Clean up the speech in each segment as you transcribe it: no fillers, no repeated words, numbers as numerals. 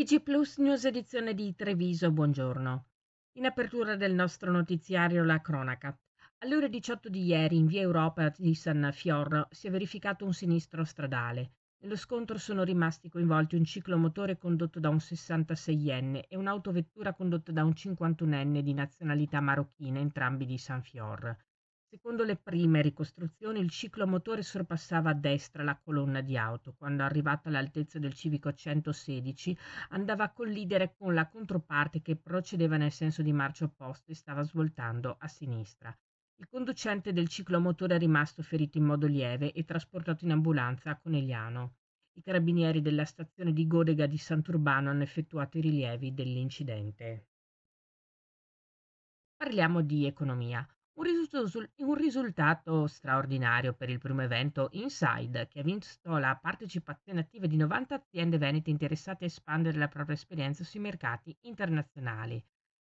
TG Plus News edizione di Treviso, buongiorno. In apertura del nostro notiziario la cronaca. Alle ore 18 di ieri in via Europa di San Fiorro si è verificato un sinistro stradale. Nello scontro sono rimasti coinvolti un ciclomotore condotto da un 66enne e un'autovettura condotta da un 51enne di nazionalità marocchina, entrambi di San Fior. Secondo le prime ricostruzioni, il ciclomotore sorpassava a destra la colonna di auto. Quando arrivato all'altezza del civico 116 andava a collidere con la controparte che procedeva nel senso di marcia opposto e stava svoltando a sinistra. Il conducente del ciclomotore è rimasto ferito in modo lieve e trasportato in ambulanza a Conegliano. I carabinieri della stazione di Godega di Sant'Urbano hanno effettuato i rilievi dell'incidente. Parliamo di economia. Un risultato straordinario per il primo evento Inside, che ha visto la partecipazione attiva di 90 aziende venete interessate a espandere la propria esperienza sui mercati internazionali.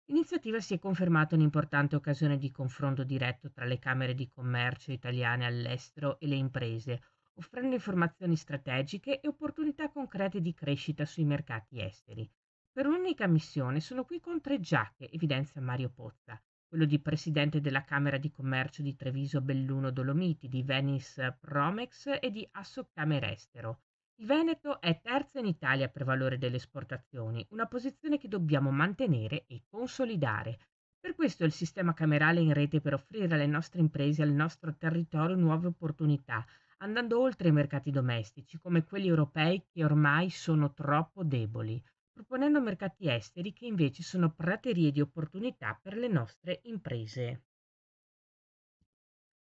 L'iniziativa si è confermata un'importante occasione di confronto diretto tra le camere di commercio italiane all'estero e le imprese, offrendo informazioni strategiche e opportunità concrete di crescita sui mercati esteri. Per un'unica missione sono qui con 3 giacche, evidenzia Mario Pozza, quello di presidente della Camera di Commercio di Treviso Belluno Dolomiti, di Venice Promex e di Assocamere Estero. Il Veneto è terzo in Italia per valore delle esportazioni, una posizione che dobbiamo mantenere e consolidare. Per questo il sistema camerale è in rete per offrire alle nostre imprese e al nostro territorio nuove opportunità, andando oltre i mercati domestici, come quelli europei che ormai sono troppo deboli, proponendo mercati esteri che invece sono praterie di opportunità per le nostre imprese.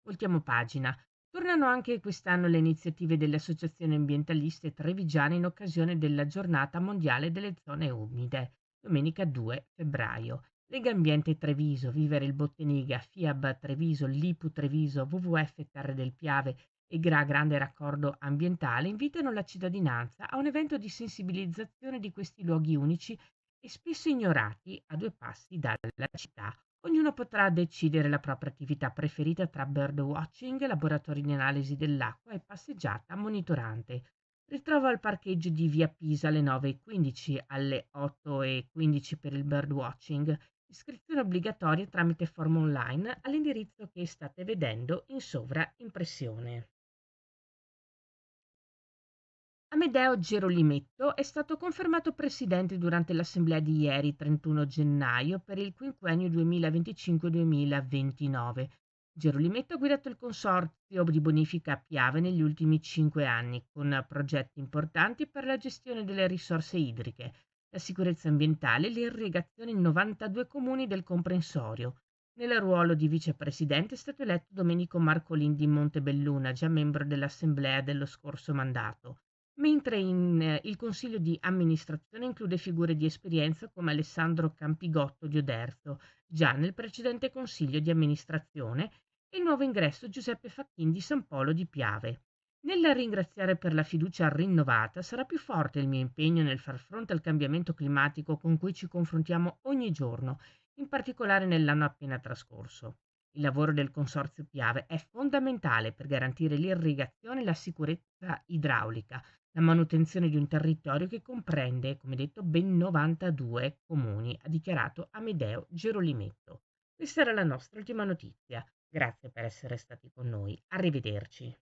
Voltiamo pagina. Tornano anche quest'anno le iniziative delle associazioni ambientaliste trevigiane in occasione della giornata mondiale delle zone umide, domenica 2 febbraio. Lega Ambiente Treviso, Vivere il Botteniga, FIAB Treviso, Lipu Treviso, WWF Terre del Piave e Grande Raccordo Ambientale invitano la cittadinanza a un evento di sensibilizzazione di questi luoghi unici e spesso ignorati a 2 passi dalla città. Ognuno potrà decidere la propria attività preferita tra birdwatching, laboratori di analisi dell'acqua e passeggiata monitorante. Ritrova al parcheggio di via Pisa alle 9:15, alle 8:15 per il birdwatching. Iscrizione obbligatoria tramite form online all'indirizzo che state vedendo in sovraimpressione. Amedeo Gerolimetto è stato confermato presidente durante l'assemblea di ieri, 31 gennaio, per il quinquennio 2025-2029. Gerolimetto ha guidato il consorzio di bonifica a Piave negli ultimi 5 anni, con progetti importanti per la gestione delle risorse idriche, la sicurezza ambientale e l'irrigazione in 92 comuni del comprensorio. Nel ruolo di vicepresidente è stato eletto Domenico Marcolin di Montebelluna, già membro dell'assemblea dello scorso mandato, mentre il consiglio di amministrazione include figure di esperienza come Alessandro Campigotto di Oderzo, già nel precedente consiglio di amministrazione, e il nuovo ingresso Giuseppe Facchin di San Polo di Piave. Nel ringraziare per la fiducia rinnovata, sarà più forte il mio impegno nel far fronte al cambiamento climatico con cui ci confrontiamo ogni giorno, in particolare nell'anno appena trascorso. Il lavoro del Consorzio Piave è fondamentale per garantire l'irrigazione e la sicurezza idraulica, la manutenzione di un territorio che comprende, come detto, ben 92 comuni, ha dichiarato Amedeo Gerolimetto. Questa era la nostra ultima notizia. Grazie per essere stati con noi. Arrivederci.